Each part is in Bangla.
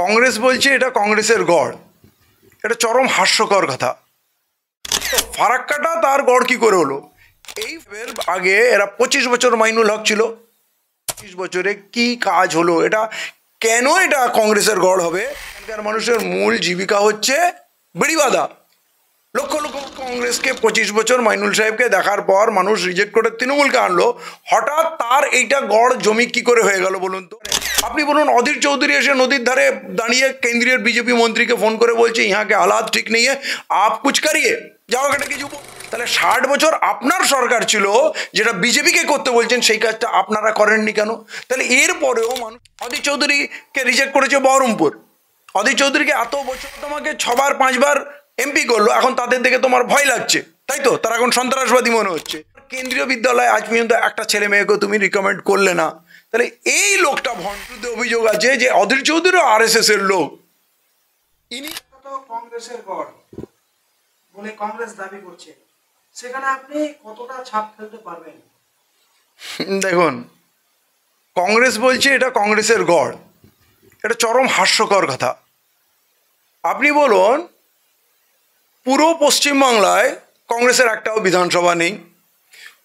কংগ্রেস বলছে এটা কংগ্রেসের গড়। এটা চরম হাস্যকর কথা। তো ফারাক্কাটা তার গড় কি করে হলো? এই আগে এরা 25 বছর মাইনুল হক ছিল। 25 বছরে কি কাজ হলো? এটা কেন এটা কংগ্রেসের গড় হবে? এখানকার মানুষের মূল জীবিকা হচ্ছে বিড়ি বাঁধা। লক্ষ লক্ষ কংগ্রেসকে 25 বছর মাইনুল সাহেবকে দেখার পর মানুষ রিজেক্ট করে তৃণমূলকে আনলো। হঠাৎ তার এইটা গড় জমি কি করে হয়ে গেল বলুন তো? আপনি বলুন, অধীর চৌধুরী এসে নদীর ধারে দাঁড়িয়ে কেন্দ্রীয় বিজেপি মন্ত্রীকে ফোন করে বলছে ইহাঁ কে হালাত ঠিক নেই, আপ কুছ করিয়ে যাও এখানে কিছু। তাহলে 60 বছর আপনার সরকার ছিল, যেটা বিজেপিকে করতে বলছেন সেই কাজটা আপনারা করেননি কেন? তাহলে এরপরেও মানুষ অধীর চৌধুরীকে রিজেক্ট করেছে বহরমপুর। অধীর চৌধুরীকে এত বছর তোমাকে 6 বার 5 বার এমপি করলো, এখন তাদের দেখে তোমার ভয় লাগছে, তাই তো? তারা এখন সন্ত্রাসবাদী মনে হচ্ছে। কেন্দ্রীয় বিদ্যালয়ে আজ পর্যন্ত একটা ছেলে মেয়েকে তুমি রিকমেন্ড করলে না। তাহলে এই লোকটা ভণ্ডুতে অভিযোগ আছে যে অধীর চৌধুরী আরএসএস এর লোক। ইনি কংগ্রেসের গড় বলে কংগ্রেস দাবি করছে, সেখানে আপনি কতটা ছাপ ফেলতে পারবেন? দেখুন, কংগ্রেস বলছে এটা কংগ্রেসের গড়। এটা চরম হাস্যকর কথা। আপনি বলুন, পুরো পশ্চিমবাংলায় কংগ্রেসের একটাও বিধানসভা নেই।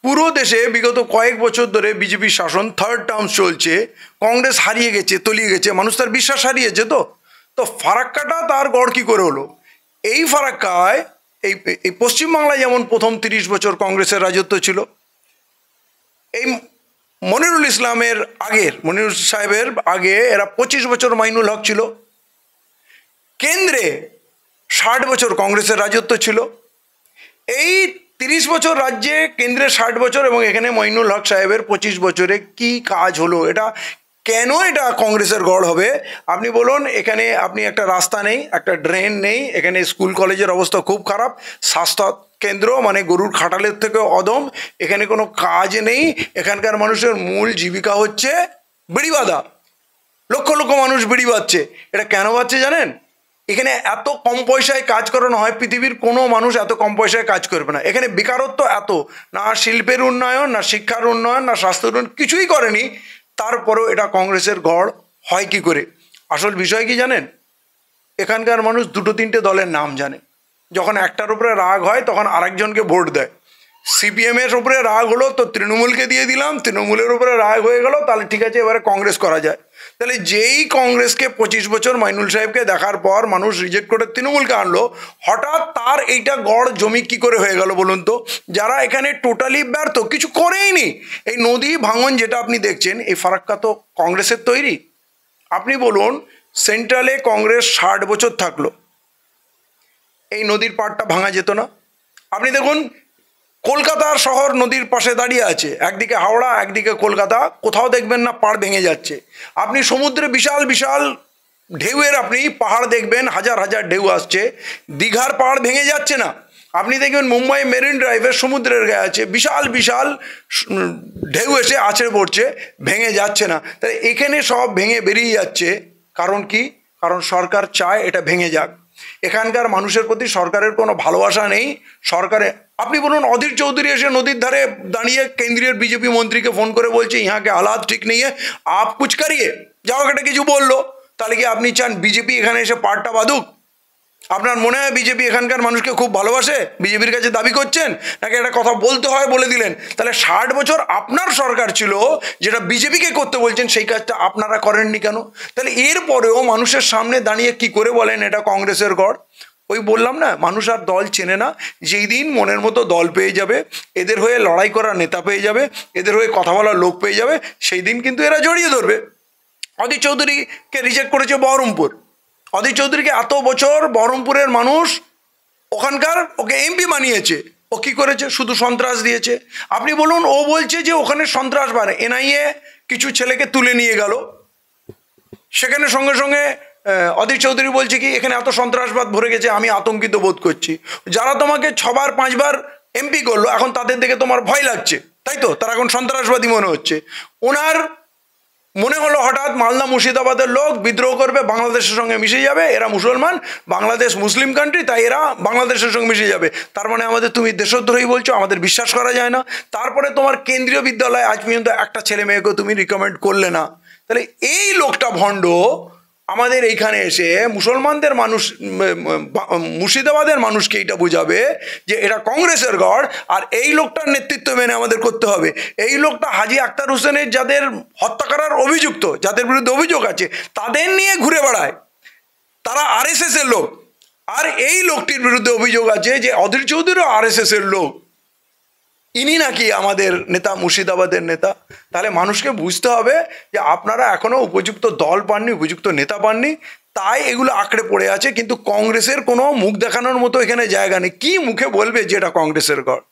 পুরো দেশে বিগত কয়েক বছর ধরে বিজেপির শাসন, থার্ড টার্ম চলছে, কংগ্রেস হারিয়ে গেছে, তলিয়ে গেছে, মানুষ তার বিশ্বাস হারিয়েছে। তো ফারাক্কাটা তার গড় কী করে হলো? এই ফারাক্কায় এই পশ্চিমবাংলায় যেমন প্রথম 30 বছর কংগ্রেসের রাজত্ব ছিল, এই মনিরুল ইসলামের আগের, মনিরুল সাহেবের আগে এরা 25 বছর মাইনুল হক ছিল। কেন্দ্রে 60 বছর কংগ্রেসের রাজত্ব ছিল। এই 30 বছর রাজ্যে, কেন্দ্রে 60 বছর এবং এখানে মইনুল হক সাহেবের 25 বছরে কি কাজ হলো? এটা কেন এটা কংগ্রেসের গড় হবে? আপনি বলুন, এখানে আপনি একটা রাস্তা নেই, একটা ড্রেন নেই, এখানে স্কুল কলেজের অবস্থা খুব খারাপ, স্বাস্থ্য কেন্দ্র মানে গরুর খাটালের থেকে অদম, এখানে কোনো কাজ নেই। এখানকার মানুষের মূল জীবিকা হচ্ছে বিড়ি বাঁধা। লক্ষ লক্ষ মানুষ বিড়ি বাঁধছে। এটা কেন বাঁধছে জানেন? এখানে এত কম পয়সায় কাজ করানো হয়, পৃথিবীর কোনো মানুষ এত কম পয়সায় কাজ করবে না। এখানে বেকারত্ব এত, না শিল্পের উন্নয়ন, না শিক্ষার উন্নয়ন, না স্বাস্থ্য উন্নয়ন, কিছুই করেনি। তারপরেও এটা কংগ্রেসের গড় হয় কি করে? আসল বিষয় কি জানেন? এখানকার মানুষ 2-3টে দলের নাম জানে। যখন একটার উপরে রাগ হয় তখন আরেকজনকে ভোট দেয়। সিপিএমের উপরে রাগ হলো তো তৃণমূলকে দিয়ে দিলাম, তৃণমূলের উপরে রাগ হয়ে গেল, তাহলে ঠিক আছে এবারে কংগ্রেস করা যায়। তাহলে যেই কংগ্রেসকে 25 বছর মাইনুল সাহেবকে দেখার পর মানুষ রিজেক্ট করে তৃণমূলকে আনলো, হঠাৎ তার এইটা গড় জমি কি করে হয়ে গেল বলুন তো? যারা এখানে টোটালি ব্যর্থ, কিছু করেইনি। এই নদী ভাঙন যেটা আপনি দেখছেন, এই ফারাক্কা তো কংগ্রেসের তৈরি। আপনি বলুন, সেন্ট্রালে কংগ্রেস 60 বছর থাকলো, এই নদীর পাড়টা ভাঙা যেত না? আপনি দেখুন, কলকাতার শহর নদীর পাশে দাঁড়িয়ে আছে, একদিকে হাওড়া, একদিকে কলকাতা, কোথাও দেখবেন না পাড় ভেঙে যাচ্ছে। আপনি সমুদ্রে বিশাল বিশাল ঢেউয়ের আপনি পাহাড় দেখবেন, হাজার হাজার ঢেউ আসছে, দীঘার পাহাড় ভেঙে যাচ্ছে না। আপনি দেখবেন মুম্বাই মেরিন ড্রাইভের সমুদ্রের গায়ে আছে, বিশাল বিশাল ঢেউ এসে আছড়ে পড়ছে, ভেঙে যাচ্ছে না। তাই এখানে সব ভেঙে বেরিয়ে যাচ্ছে। কারণ কি? কারণ সরকার চায় এটা ভেঙে যাক। এখানকার মানুষের প্রতি সরকারের কোনো ভালোবাসা নেই। সরকারে আপনি বলুন, অধীর চৌধুরী এসে নদীর ধারে দাঁড়িয়ে কেন্দ্রীয় বিজেপি মন্ত্রীকে ফোন করে বলছে ইহাঁ কে হালাত ঠিক নেই, আপ কুছ করিয়ে যাও একটা কিছু বললো। তাহলে কি আপনি চান বিজেপি এখানে এসে পাড়টা বাঁধুক? আপনার মনে হয় বিজেপি এখানকার মানুষকে খুব ভালোবাসে, বিজেপির কাছে দাবি করছেন? নাকি একটা কথা বলতে হয় বলে দিলেন? তাহলে 60 বছর আপনার সরকার ছিল, যেটা বিজেপিকে করতে বলছেন সেই কাজটা আপনারা করেননি কেন? তাহলে এরপরেও মানুষের সামনে দাঁড়িয়ে কি করে বলেন এটা কংগ্রেসের গড়? ওই বললাম না, মানুষ আর দল চেনে না। যেই দিন মনের মতো দল পেয়ে যাবে, এদের হয়ে লড়াই করার নেতা পেয়ে যাবে, এদের হয়ে কথা বলার লোক পেয়ে যাবে, সেই দিন কিন্তু এরা জড়িয়ে ধরবে। অধীর চৌধুরীকে রিজেক্ট করেছে বহরমপুর। অধীর চৌধুরীকে এত বছর বহরমপুরের মানুষ ওখানকার ওকে এমপি বানিয়েছে। ও কী করেছে? শুধু সন্ত্রাস দিয়েছে। আপনি বলুন, ও বলছে যে ওখানে সন্ত্রাস বাড়ে, এনআইএ কিছু ছেলেকে তুলে নিয়ে গেল, সেখানে সঙ্গে সঙ্গে অধীর চৌধুরী বলছে কি এখানে এত সন্ত্রাসবাদ ভরে গেছে, আমি আতঙ্কিত বোধ করছি। যারা তোমাকে 6 বার 5 বার এমপি করলো, এখন তাদের দেখে তোমার ভয় লাগছে, তাই তো? তারা এখন সন্ত্রাসবাদী মনে হচ্ছে। ওনার মনে হলো হঠাৎ মালদা মুর্শিদাবাদের লোক বিদ্রোহ করবে, বাংলাদেশের সঙ্গে মিশে যাবে, এরা মুসলমান, বাংলাদেশ মুসলিম কান্ট্রি, তাই এরা বাংলাদেশের সঙ্গে মিশে যাবে। তার মানে আমাদের তুমি দেশদ্রোহী বলছো, আমাদের বিশ্বাস করা যায় না। তারপরে তোমার কেন্দ্রীয় বিদ্যালয়ে আজ পর্যন্ত একটা ছেলে মেয়েকে তুমি রিকমেন্ড করলে না। তাহলে এই লোকটা ভণ্ড, আমাদের এইখানে এসে মুসলমানদের মানুষ মুর্শিদাবাদের মানুষকে এটা বোঝাবে যে এটা কংগ্রেসের গড় আর এই লোকটার নেতৃত্ব মেনে আমাদের করতে হবে। এই লোকটা হাজী আখতার হোসেনের যাদের হত্যা করার অভিযুক্ত, যাদের বিরুদ্ধে অভিযোগ আছে, তাদের নিয়ে ঘুরে বেড়ায়, তারা আরএসএস এর লোক। আর এই লোকটির বিরুদ্ধে অভিযোগ আছে যে অধীর চৌধুরীও আরএসএস এর লোক, ইনি নাকি আমাদের নেতা, মুর্শিদাবাদের নেতা। তাহলে মানুষকে বুঝতে হবে যে আপনারা এখনো উপযুক্ত দল পাননি, উপযুক্ত নেতা পাননি, তাই এগুলো আঁকড়ে পড়ে আছে। কিন্তু কংগ্রেসের কোনো মুখ দেখানোর মতো এখানে জায়গা নেই। কি মুখে বলবে যে এটা কংগ্রেসের গড়?